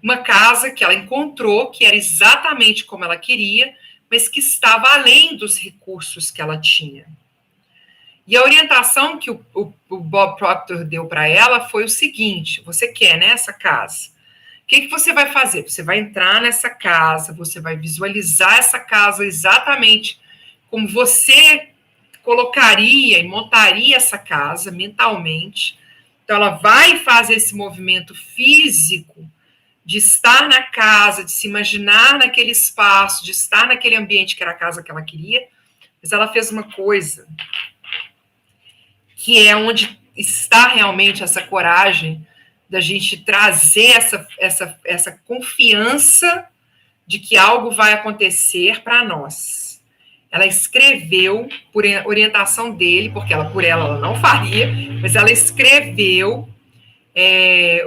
Uma casa que ela encontrou, que era exatamente como ela queria, mas que estava além dos recursos que ela tinha. E a orientação que o Bob Proctor deu para ela foi o seguinte: você quer, né, essa casa? O que você vai fazer? Você vai entrar nessa casa, você vai visualizar essa casa exatamente como você colocaria e montaria essa casa mentalmente. Então, ela vai fazer esse movimento físico de estar na casa, de se imaginar naquele espaço, de estar naquele ambiente que era a casa que ela queria, mas ela fez uma coisa que é onde está realmente essa coragem da gente trazer essa confiança de que algo vai acontecer para nós. Ela escreveu, por orientação dele, porque por ela não faria, mas ela escreveu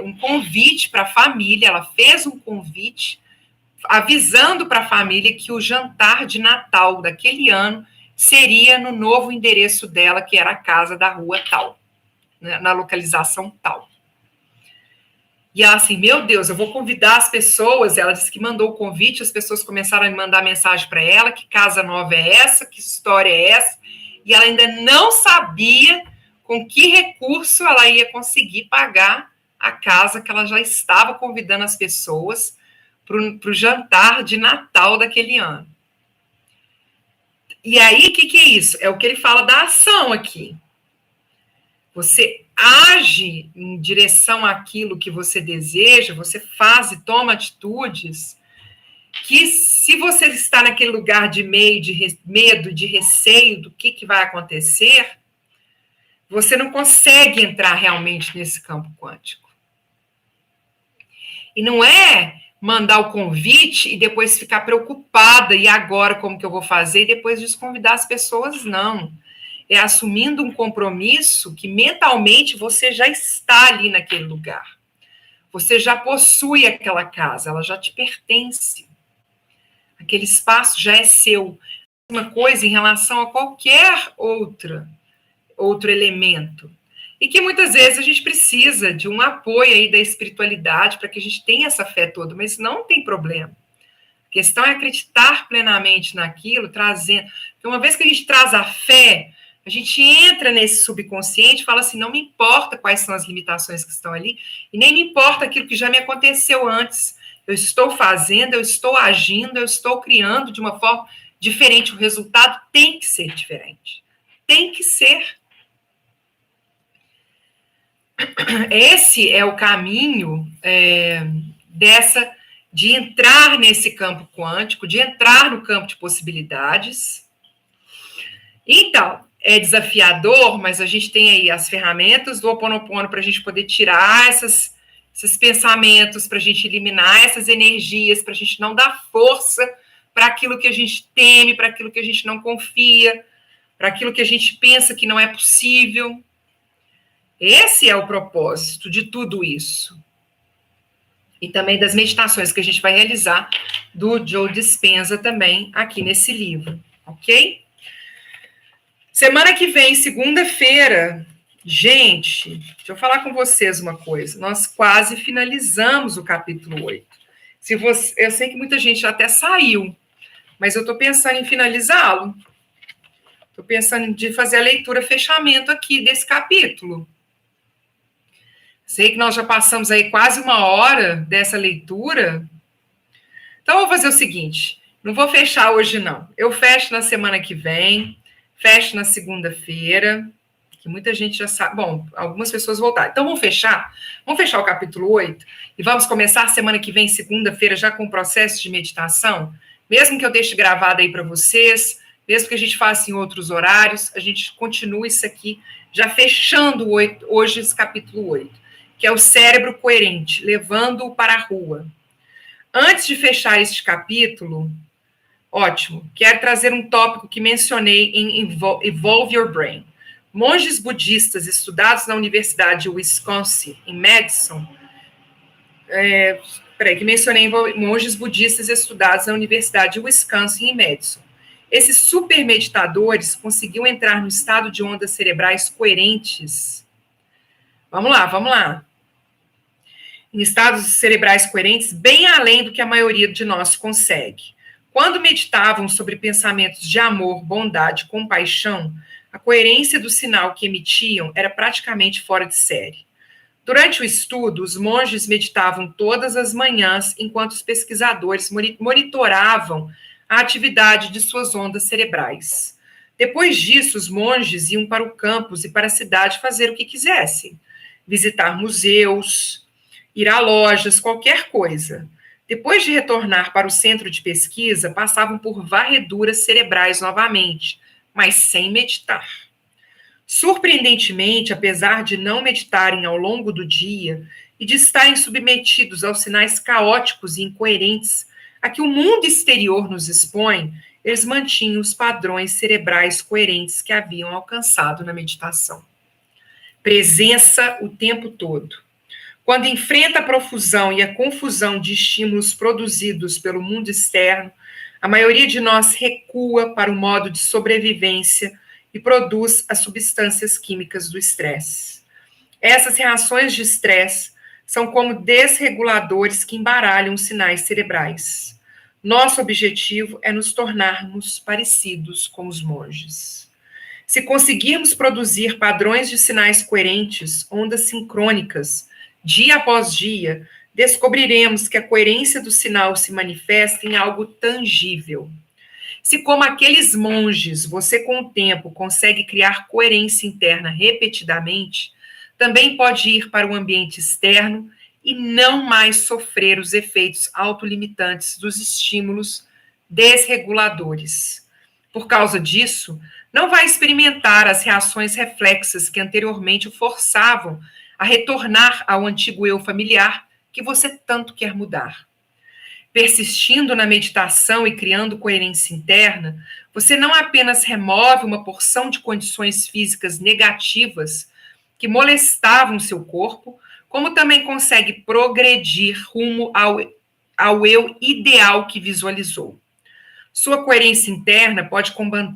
um convite para a família, ela fez um convite avisando para a família que o jantar de Natal daquele ano seria no novo endereço dela, que era a casa da rua tal, né, na localização tal. E ela assim, meu Deus, eu vou convidar as pessoas. Ela disse que mandou o convite, as pessoas começaram a mandar mensagem para ela, que casa nova é essa, que história é essa, e ela ainda não sabia com que recurso ela ia conseguir pagar a casa que ela já estava convidando as pessoas para o jantar de Natal daquele ano. E aí, o que é isso? É o que ele fala da ação aqui. Você age em direção àquilo que você deseja, você faz e toma atitudes que, se você está naquele lugar de medo, de receio do que vai acontecer, você não consegue entrar realmente nesse campo quântico. E não é mandar o convite e depois ficar preocupada, e agora como que eu vou fazer, e depois desconvidar as pessoas, não. É assumindo um compromisso que mentalmente você já está ali naquele lugar. Você já possui aquela casa, ela já te pertence. Aquele espaço já é seu. Uma coisa em relação a qualquer outro elemento. E que muitas vezes a gente precisa de um apoio aí da espiritualidade para que a gente tenha essa fé toda, mas não tem problema. A questão é acreditar plenamente naquilo, trazendo. Porque uma vez que a gente traz a fé, a gente entra nesse subconsciente e fala assim, não me importa quais são as limitações que estão ali, e nem me importa aquilo que já me aconteceu antes. Eu estou fazendo, eu estou agindo, eu estou criando de uma forma diferente. O resultado tem que ser diferente. Tem que ser. Esse é o caminho de entrar nesse campo quântico, de entrar no campo de possibilidades. Então, é desafiador, mas a gente tem aí as ferramentas do Ho Oponopono para a gente poder tirar esses pensamentos, para a gente eliminar essas energias, para a gente não dar força para aquilo que a gente teme, para aquilo que a gente não confia, para aquilo que a gente pensa que não é possível. Esse é o propósito de tudo isso. E também das meditações que a gente vai realizar do Joe Dispenza também aqui nesse livro, ok? Semana que vem, segunda-feira, gente, deixa eu falar com vocês uma coisa. Nós quase finalizamos o capítulo 8. Eu sei que muita gente até saiu, mas eu estou pensando em finalizá-lo. Estou pensando em fazer a leitura, fechamento aqui desse capítulo. Sei que nós já passamos aí quase 1 hora dessa leitura. Então, eu vou fazer o seguinte: não vou fechar hoje, não. Eu fecho na semana que vem, fecho na segunda-feira, que muita gente já sabe. Bom, algumas pessoas voltaram. Então, vamos fechar? Vamos fechar o capítulo 8 e vamos começar semana que vem, segunda-feira, já com o processo de meditação? Mesmo que eu deixe gravado aí para vocês, mesmo que a gente faça em outros horários, a gente continua isso aqui, já fechando hoje esse capítulo 8, que é o cérebro coerente, levando-o para a rua. Antes de fechar este capítulo, ótimo, quero trazer um tópico que mencionei em Evolve Your Brain. Monges budistas estudados na Universidade de Wisconsin, em Madison, que mencionei monges budistas estudados na Universidade de Wisconsin, em Madison. Esses super meditadores conseguiam entrar no estado de ondas cerebrais coerentes. Vamos lá. Em estados cerebrais coerentes, bem além do que a maioria de nós consegue. Quando meditavam sobre pensamentos de amor, bondade, compaixão, a coerência do sinal que emitiam era praticamente fora de série. Durante o estudo, os monges meditavam todas as manhãs, enquanto os pesquisadores monitoravam a atividade de suas ondas cerebrais. Depois disso, os monges iam para o campus e para a cidade fazer o que quisessem: visitar museus, ir a lojas, qualquer coisa. Depois de retornar para o centro de pesquisa, passavam por varreduras cerebrais novamente, mas sem meditar. Surpreendentemente, apesar de não meditarem ao longo do dia e de estarem submetidos aos sinais caóticos e incoerentes a que o mundo exterior nos expõe, eles mantinham os padrões cerebrais coerentes que haviam alcançado na meditação. Presença o tempo todo. Quando enfrenta a profusão e a confusão de estímulos produzidos pelo mundo externo, a maioria de nós recua para o modo de sobrevivência e produz as substâncias químicas do estresse. Essas reações de estresse são como desreguladores que embaralham os sinais cerebrais. Nosso objetivo é nos tornarmos parecidos com os monges. Se conseguirmos produzir padrões de sinais coerentes, ondas sincrônicas, dia após dia, descobriremos que a coerência do sinal se manifesta em algo tangível. Se, como aqueles monges, você com o tempo consegue criar coerência interna repetidamente, também pode ir para o ambiente externo e não mais sofrer os efeitos autolimitantes dos estímulos desreguladores. Por causa disso, não vai experimentar as reações reflexas que anteriormente o forçavam a retornar ao antigo eu familiar que você tanto quer mudar. Persistindo na meditação e criando coerência interna, você não apenas remove uma porção de condições físicas negativas que molestavam seu corpo, como também consegue progredir rumo ao eu ideal que visualizou. Sua coerência interna pode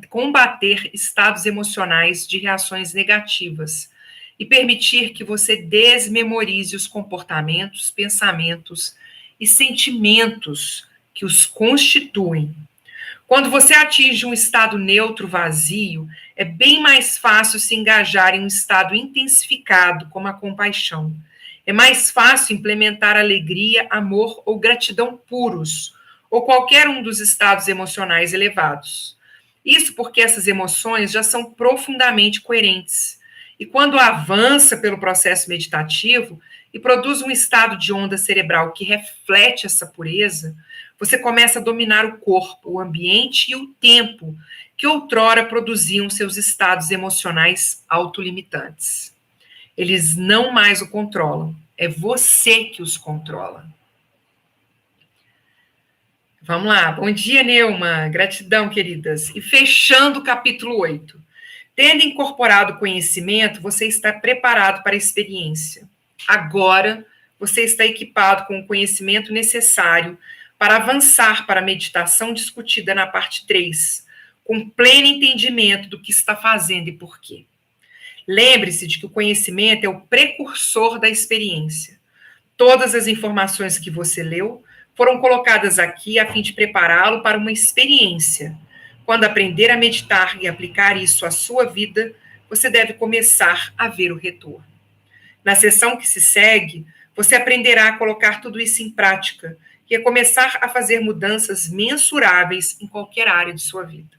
combater estados emocionais de reações negativas e permitir que você desmemorize os comportamentos, pensamentos e sentimentos que os constituem. Quando você atinge um estado neutro vazio, é bem mais fácil se engajar em um estado intensificado, como a compaixão. É mais fácil implementar alegria, amor ou gratidão puros, ou qualquer um dos estados emocionais elevados. Isso porque essas emoções já são profundamente coerentes. E quando avança pelo processo meditativo e produz um estado de onda cerebral que reflete essa pureza, você começa a dominar o corpo, o ambiente e o tempo que outrora produziam seus estados emocionais autolimitantes. Eles não mais o controlam, é você que os controla. Vamos lá, bom dia, Neuma, gratidão, queridas. E fechando o capítulo 8. Tendo incorporado o conhecimento, você está preparado para a experiência. Agora, você está equipado com o conhecimento necessário para avançar para a meditação discutida na parte 3, com pleno entendimento do que está fazendo e por quê. Lembre-se de que o conhecimento é o precursor da experiência. Todas as informações que você leu foram colocadas aqui a fim de prepará-lo para uma experiência. Quando aprender a meditar e aplicar isso à sua vida, você deve começar a ver o retorno. Na sessão que se segue, você aprenderá a colocar tudo isso em prática e a começar a fazer mudanças mensuráveis em qualquer área de sua vida.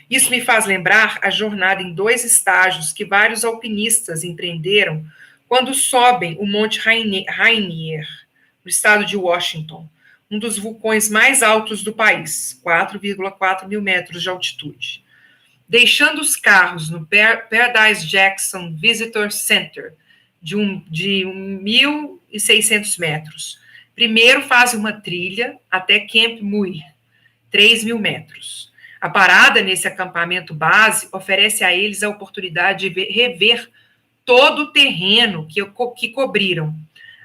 Isso me faz lembrar a jornada em 2 estágios que vários alpinistas empreenderam quando sobem o Monte Rainier, no estado de Washington, um dos vulcões mais altos do país, 4,4 mil metros de altitude. Deixando os carros no Paradise Jackson Visitor Center, de 1.600 metros. Primeiro fazem uma trilha até Camp Muir, 3 mil metros. A parada nesse acampamento base oferece a eles a oportunidade de rever todo o terreno que cobriram,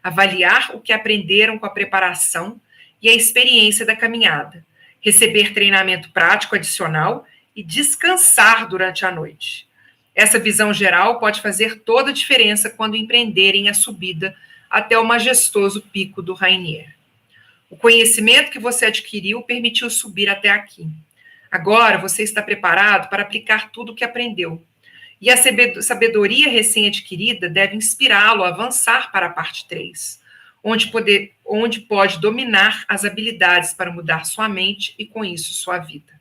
avaliar o que aprenderam com a preparação e a experiência da caminhada, receber treinamento prático adicional e descansar durante a noite. Essa visão geral pode fazer toda a diferença quando empreenderem a subida até o majestoso pico do Rainier. O conhecimento que você adquiriu permitiu subir até aqui. Agora você está preparado para aplicar tudo o que aprendeu. E a sabedoria recém-adquirida deve inspirá-lo a avançar para a parte 3, onde pode dominar as habilidades para mudar sua mente e, com isso, sua vida.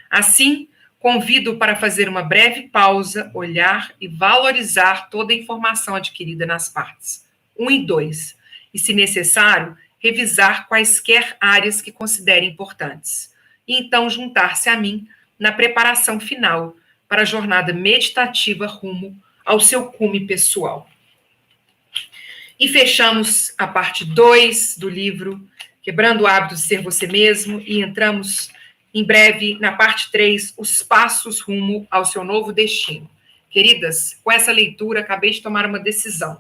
Assim, convido-o para fazer uma breve pausa, olhar e valorizar toda a informação adquirida nas partes 1 e 2, e, se necessário, revisar quaisquer áreas que considere importantes, e então juntar-se a mim na preparação final para a jornada meditativa rumo ao seu cume pessoal. E fechamos a parte 2 do livro, Quebrando o Hábito de Ser Você Mesmo, e entramos em breve na parte 3, os passos rumo ao seu novo destino. Queridas, com essa leitura, acabei de tomar uma decisão.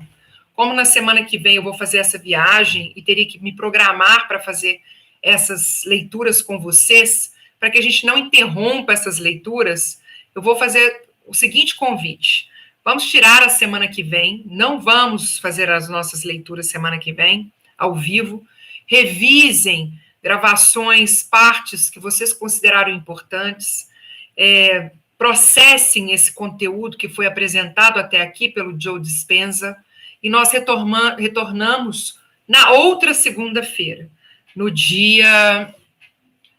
Como na semana que vem eu vou fazer essa viagem e teria que me programar para fazer essas leituras com vocês, para que a gente não interrompa essas leituras, eu vou fazer o seguinte convite. Vamos tirar a semana que vem, não vamos fazer as nossas leituras semana que vem, ao vivo. Revisem gravações, partes que vocês consideraram importantes, processem esse conteúdo que foi apresentado até aqui pelo Joe Dispenza, e nós retornamos na outra segunda-feira, no dia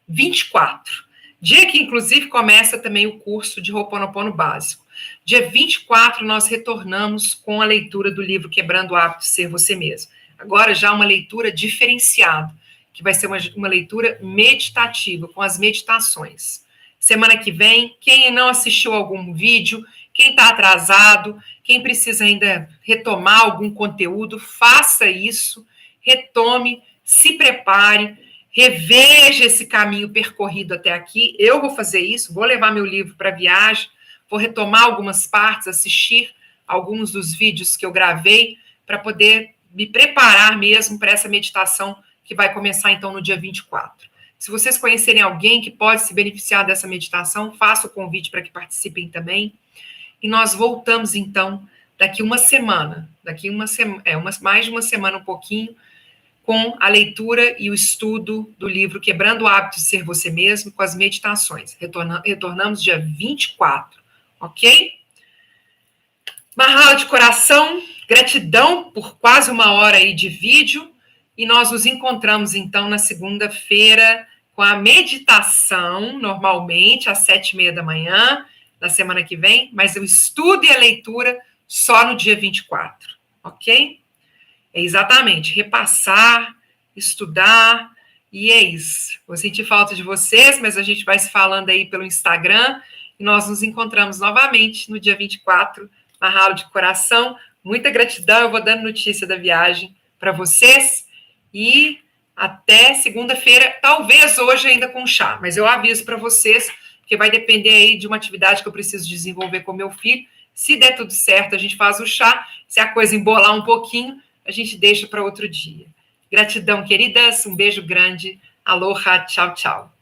24, dia que, inclusive, começa também o curso de Ho'oponopono básico. Dia 24, nós retornamos com a leitura do livro Quebrando o Hábito de Ser Você Mesmo. Agora, já uma leitura diferenciada, que vai ser uma leitura meditativa, com as meditações. Semana que vem, quem não assistiu algum vídeo, quem está atrasado, quem precisa ainda retomar algum conteúdo, faça isso, retome, se prepare, reveja esse caminho percorrido até aqui. Eu vou fazer isso, vou levar meu livro para a viagem, vou retomar algumas partes, assistir alguns dos vídeos que eu gravei, para poder me preparar mesmo para essa meditação que vai começar, então, no dia 24. Se vocês conhecerem alguém que pode se beneficiar dessa meditação, faça o convite para que participem também. E nós voltamos, então, daqui uma semana, mais de uma semana, um pouquinho, com a leitura e o estudo do livro Quebrando o Hábito de Ser Você Mesmo, com as meditações. Retornamos dia 24, ok? Mahalo de coração, gratidão por quase uma hora aí de vídeo, e nós nos encontramos, então, na segunda-feira, com a meditação, normalmente, às 7h30 da manhã, na semana que vem, mas o estudo e a leitura só no dia 24, ok? É exatamente, repassar, estudar, e é isso. Vou sentir falta de vocês, mas a gente vai se falando aí pelo Instagram, e nós nos encontramos novamente no dia 24, Mahalo de coração, muita gratidão, eu vou dando notícia da viagem para vocês, e até segunda-feira, talvez hoje ainda com chá, mas eu aviso para vocês, porque vai depender aí de uma atividade que eu preciso desenvolver com meu filho. Se der tudo certo, a gente faz o chá, se a coisa embolar um pouquinho, a gente deixa para outro dia. Gratidão, queridas, um beijo grande, aloha, tchau, tchau.